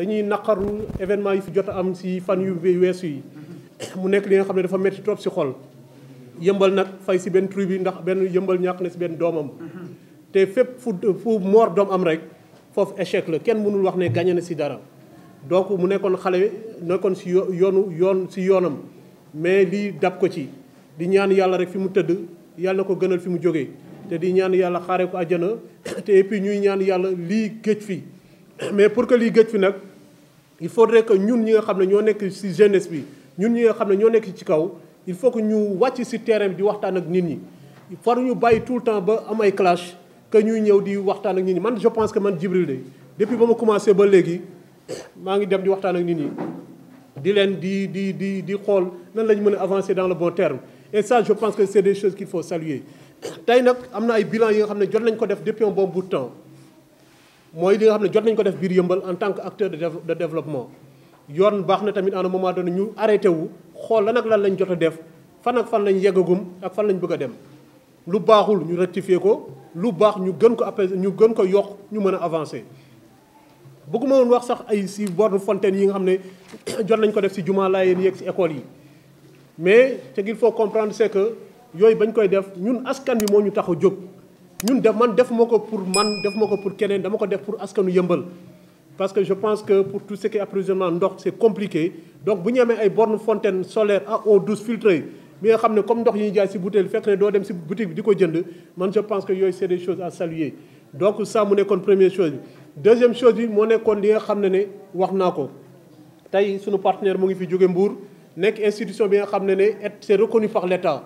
dañuy naqaru événement yi fi jot a am si fan yu weesu yi mu nekk li nga xam ne dafa métti trop si xol. yëmbal nag fay si benn tribu ndax benn yëmbal ñàkk na si benn doomam te fépp fu moor doom am rek foofu échec la kenn mënul wax ne gagné na si dara. donc mu nekkoon xale nekkoon si yoonam mais lii dab ko ci di ñaan yàlla rek fi mu tëdd yàlla na ko gënal fi mu jógee te di ñaan yàlla xaaree ko àjjana te et puis ñuy ñaan yàlla lii géej fi mais pour que lii géej fi nag il faudrait que ñun ñi nga xam ne ñoo nekk si jeunesse bi ñun ñi nga xam ne ñoo nekk ci kaw il faut que ñu wàcc si terrain bi di waxtaan ak nit ñi. for ñu bàyyi tout le temps ba am ay clash que ñuy ñëw di waxtaan ak nit ñi man je pense que man Djibril de depuis ba ma commencé ba léegi maa ngi dem di waxtaan ak nit ñi di leen di xool nan lañ mën a avancer dans le bon terme et ça je pense que c'est des choses qu'il faut saluer. tey nag am na ay bilan yi nga xam ne jot nañ ko def depuis un bon bout de temps mooy li nga xam ne jot nañ ko def biir yëmbal en tant que acteur de développement. yoon baax na tamit à un moment donné ñu arrêté wu xool lan ak lan lañ jot a def fan ak fan lañ yeggagum ak fan lañ bëgg a dem lu baaxul ñu rectifier ko lu baax ñu gën ko apaiser ñu gën ko yokk ñu mën a avancer. bëgguma woon wax sax ay si borne fontaine yi nga xam ne jot nañ ko def si jumaa Laayeen yeeg si école yi mais ce qu'il faut comprendre c'est que yooyu bañ koy def ñun askan bi moo ñu tax a jóg ñun man defuma ko pour man defuma ko pour keneen dama ko def pour askanu yëmbal. parce que je pense que pour tout ce qui est approvisionnement ndox c'est compliqué donc bu ñu amee ay borne fontaine solaire à eau douce filtrée bi nga xam ne comme ndox yi ñuy jaay si bouteille fekk ne doo dem si boutique bi di ko jënd man je pense que yooyu c'est des choses à saluer. donc ça mu nekkoon première chose bi. deuxième chose bi moo nekkoon li nga xam ne wax naa ko tey suñu partenaire mu ngi fi jóge Mbour nekk institution bi nga xam ne c'est reconnu par l'État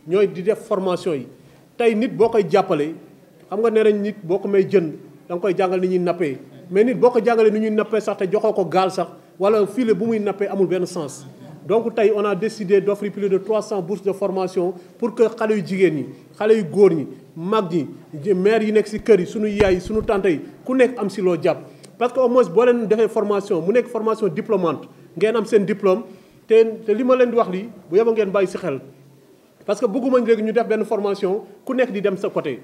ñooy di def formation yi. tey nit boo koy jàppale xam nga nee nañ nit boo ko may jën da nga koy jàngal ni ñuy nappee mais nit boo ko jàngalee ni ñuy nappee sax te joxoo ko gaal sax wala filet bu muy nappee amul benn sens. donc tey on a décidé d'offrir plus de 300 bourses de formation pour que xale yu jigéen ñi xale yu góor ñi mag ñi maire yi nekk si kër yi suñu yaay yi suñu tante yi ku nekk am si loo jàpp. parce que au moins boo leen defee formation mu nekk formation diplômante ngeen am seen diplôme te li ma leen di wax lii bu yeboo ngeen bàyyi si xel. parce que bëgguma léegi ñu def benn formation ku nekk di dem sa côté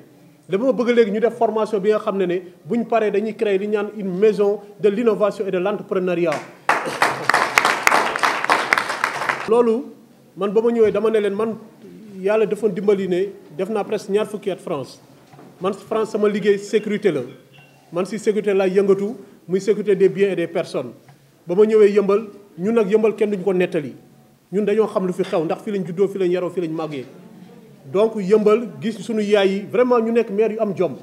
dama bëgg léegi ñu def formation bi nga xam ne bu ñu paree dañuy créer li ñaan une maison de l'innovation et de l'entrepreneuriat. loolu man ba ma ñëwee dama ne leen man yàlla dafa dimbali ne def naa presque ñaar fukki at France man France sama liggéey sécurité la man si sécurité laay yëngatu muy sécurité des biens et des personnes. ba ma ñëwee yëmbal ñun nag yëmbal kenn duñu ko nettali ñun dañoo xam lu fi xew ndax fi lañ juddoo fi lañ yaroo fi lañ màggee. donc yëmbal gis suñu yaay yi vraiment ñu nekk maire yu am jom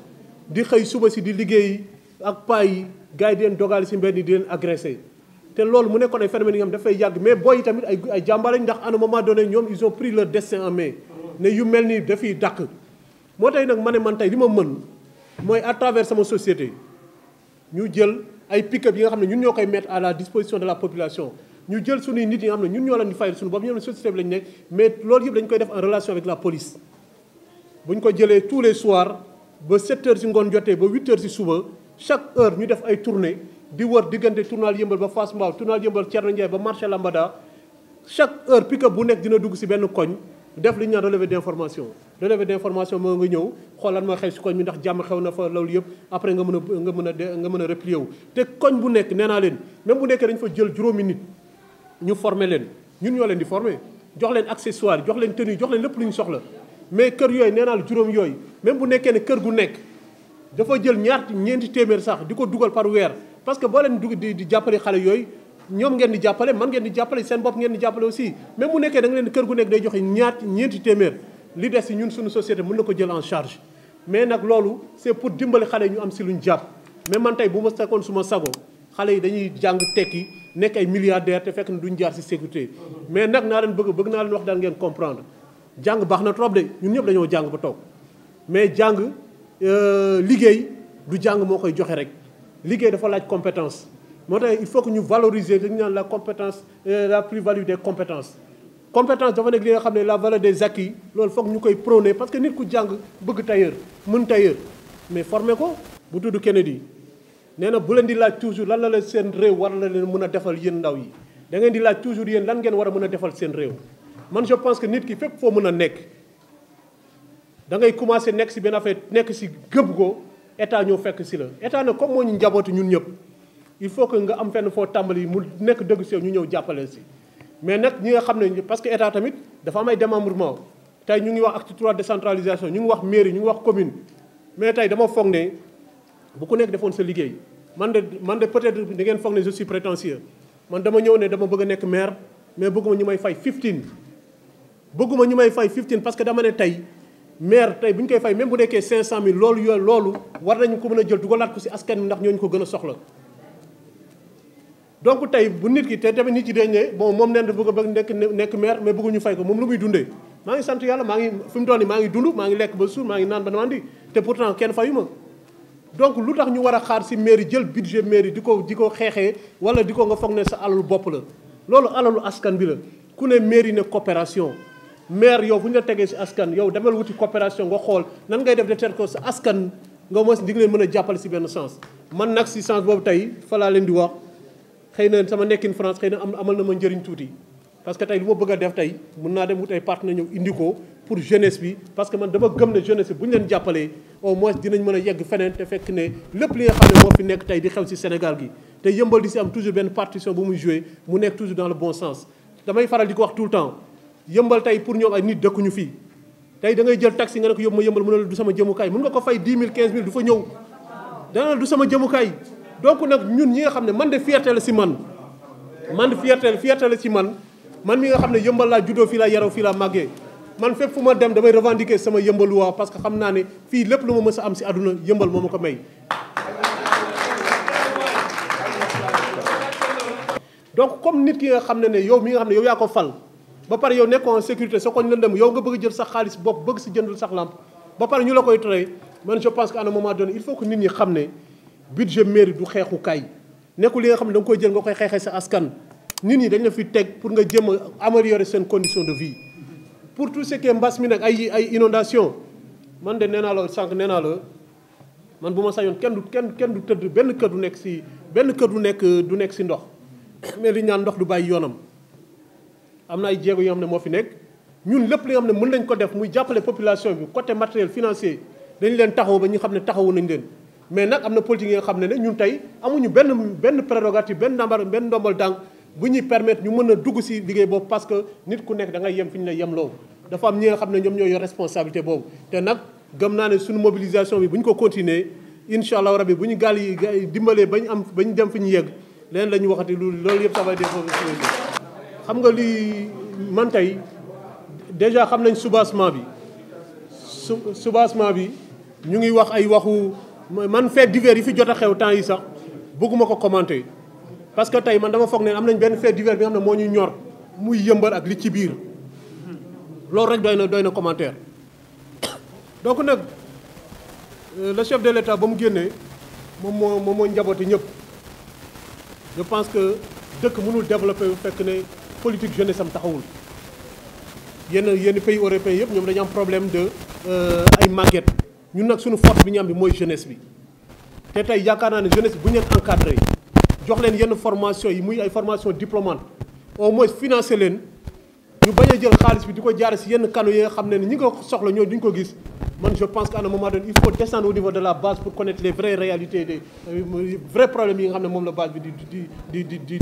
di xëy suba si di liggéey ak paa yi gars yi di leen dogaale si mbedd di leen agressé. te loolu mu nekkoon ay phénomènes yi nga xam dafay yàgg mais booy yi tamit ay jàmbaar lañ ndax à un moment donné ñoom ils ont pris leur destin en main ne yu mel ni dafiy dàq. moo tax nag ma ne man tey li ma mën mooy à travers sama société ñu jël ay pick-up yi nga xam ne ñun ñoo koy mettre à la disposition de la population. ñu jël suñuy nit yi nga xam ne ñun ñoo leen di fayal suñu bopp ñoom société bi lañ nekk mais loolu yëpp dañ koy def en relation avec la police. bu ñu ko jëlee tous les soirs ba 7 heures si ngoon jotee ba 8 heures si suba chaque heure ñu def ay tournées di wër diggante tournal yëmbal ba Fass Mbao tournal yëmbal Thierno Ndiaye ba marché Lambada chaque heure pick-up bu nekk dina dugg si benn koñ def li ñu naan relevé d'information. relevé d'information moo nga ñëw xool lan mooy xew si koñ bi ndax jàmm xew na fa loolu yëpp après nga mën a replier wu. te koñ bu nekk nee naa leen même bu nekkee dañ fa jël juróomi nit ñu former leen ñun ñoo leen di former jox leen accessoire jox leen tenue jox leen lépp lu ñu soxla mais kër yooyu nee naa la juróom yooyu même bu nekkee ne kër gu nekk dafa jël ñeenti téeméer sax di ko dugal par weer. parce que boo leen dugg di jàppale xale yooyu ñoom ngeen di jàppale man ngeen di jàppale seen bopp ngeen di jàppale aussi même bu nekkee da nga leen kër gu nekk day joxe ñeenti téeméer li des si ñun suñu société mën na ko jël en charge. mais nag loolu c'est pour dimbali xale ñu am si luñ jàpp mais man tey bu ma sekkoon suma sago xale yi dañuy jàng tekki nekk ay milliardaires te fekk na duñ jaar si sécurité. mais nag naa leen bëgg naa leen wax daal ngeen comprendre jàng baax na trop de ñun ñëpp dañoo jàng ba toog mais jàng liggéey du jàng moo koy joxe rek. liggéey dafa laaj compétence moo tax il faut que ñu valoriser li ñu naan la compétence la plus-value des compétences. compétence dafa nekk li nga xam ne la valeur des acquis loolu foog ñu koy prôner parce que nit ku jàng bëgg tailleur mën tailleur mais former ko. bu tudd Kennedy nee na bu leen di laaj toujours lan la leen seen réew war la leen mën a defal yéen ndaw yi da ngeen di laaj toujours yéen lan ngeen war a mën a defal seen réew. man je pense que nit ki fépp foo mën a nekk da ngay commencer nekk si benn affaire nekk si gëb ko état ñoo fekk si la état nag comme moo ñu njabootu ñun ñëpp il faut que nga am fenn foo tàmbali mu nekk dëgg si yow ñu ñëw jàppale si. mais nag ñi nga xam ne parce que état tamit dafa am ay démembrement tey ñu ngi wax acte 3 décentralisation ñu ngi wax mairie ñu ngi wax commune mais tey dama foog ne bu ku nekk defoon sa liggéey man de peut-être da ngeen foog ne je suis prétentieux man dama ñëw ne dama bëgg a nekk maire mais bëgguma ñu may fay 15 bëgguma ñu may fay 15 parce que dama ne tey maire tey bu ñu koy fay même bu nekkee 500000 loolu war nañu ko mën a jël dugalaat ko si askan wi ndax ñooñu ko gën a soxla. donc tey bu nit ki te tamit nit yi dañ ne bon moom nee na bëgg a nekk maire mais bëgguñu fay ko moom lu muy dundee maa ngi sant yàlla maa ngi fi mu toll nii maa ngi dund maa ngi lekk ba suur maa ngi naan ba mandi te pourtant kenn fayu ma. donc lu tax ñu war a xaar si mairie jël budget mairie di ko xeexee wala di ko nga foog ne sa alalu bopp la loolu alalu askan bi la ku ne mairie ne coopération maire yow bu ñu la tegee si askan yow demal wuti coopération nga xool nan ngay def de tel ko sa askan nga mos di nga leen mën a jàppale si benn sens. man nag si sens boobu tey fa laa leen di wax xëy na sama nekkin France xëy na amal na ma njëriñ tuuti parce que tey lu ma bëgg a def tey mën naa dem wut ay partenaires ñëw indi ko pour jeunesse bi parce que man dama gëm ne jeunesse bi bu ñu leen jàppalee au moins dinañ mën a yegg feneen te fekk ne lépp li nga xam ne moo fi nekk tey di xew ci Sénégal gi te Yeumbeul di si am toujours benn partition bu muy joué mu nekk toujours dans le bon sens. damay faral di ko wax tout le temps Yeumbeul tey pour ñoom ay nit dëkkuñu fii tey da ngay jël taxi nga ne ko yóbbu ma Yeumbeul mu ne la du sama jëmukaay mën nga ko fay 10 000 15 000 du fa ñëw dana la du sama jëmukaay. donc nag ñun ñi nga xam ne man de fierté la si man de fierté la si man mi nga xam ne Yeumbeul laa juddoo fii laa yaroo fii laa màggee man fépp fu ma dem damay revendiquer sama Yeumbeul waa parce que xam naa ne fii lépp lu ma mës a am si àdduna Yeumbeul moo ma ko may. donc comme nit ki nga xam ne yow mi nga xam ne yow yaa ko fal ba pare yow nekkoo en sécurité soo ko lëndëm yow nga bëgg jël sax xaalis bopp bëgg si jëndul sax lampe ba pare ñu la koy tere man je pense que à un moment donné il faut que nit ñi xam ne budget mairie du xeexukaay nekkul li nga xam ne da nga koy jël nga koy xeexee sa askan. nit ñi dañ la fi teg pour nga jéem a améliorer seen condition de vie pour tout ce qui est mbas mi nag ay inondation man de nee naa la sànq nee naa la man bu ma sañoon kenn du tëdd benn kër du nekk si ndox mais li ñaan ndox du bàyyi yoonam. am na ay jéego yoo xam ne moo fi nekk ñun lépp li nga xam ne mën nañ ko def muy jàppale population bi côté matériel financier dañ leen taxaw ba ñu xam ne taxawu nañ leen mais nag am na politique yi nga xam ne ñun tey amuñu benn prérogative benn ndombal tànk bu ñuy permettre ñu mën a dugg si liggéey boobu parce que nit ku nekk da ngay yem fi ñu la yem loo dafa am ñi nga xam ne ñoom ñoo yor responsabilité boobu te nag gëm naa ne suñu mobilisation bi bu ñu ko continuer incha allah rabi bu ñu gaal yi dimbalee ba ñu dem fi ñu yegg leen la ñu waxati loolu yëpp ça va def xam nga lii man tey déjà xam nañ soubassement bi soubassement bi ñu ngi wax ay waxu man fait divers yi fi jot a xew temps yi sax bëgguma ko commenter parce que tey man dama foog ne am nañ benn fait divers bi nga xam ne moo ñu ñor muy Yeumbeul ak li ci biir loolu rek doy na commentaire. donc nag le chef de l'État ba mu génnee moom moo njaboote ñëpp je pense que dëkk mënul développer bu fekk ne politique jeunesse am taxawul yenn pays européens yëpp ñoom dañu am problème de ay màgget ñun nag suñu force bi ñu am bi mooy jeunesse bi te tey yaakaar naa ne jeunesse bi bu ñu leen encadré jox leen yenn formation yi muy ay formation diplômante au moins financer leen ñu bañ a jël xaalis bi di ko jaare si yenn canaux yi nga xam ne ñi nga soxla ñoo duñ ko gis man je pense qu'à un moment donné il faut descendre au niveau de la base pour connaître les vraies réalités des vrais problèmes yi nga xam ne moom la base bi di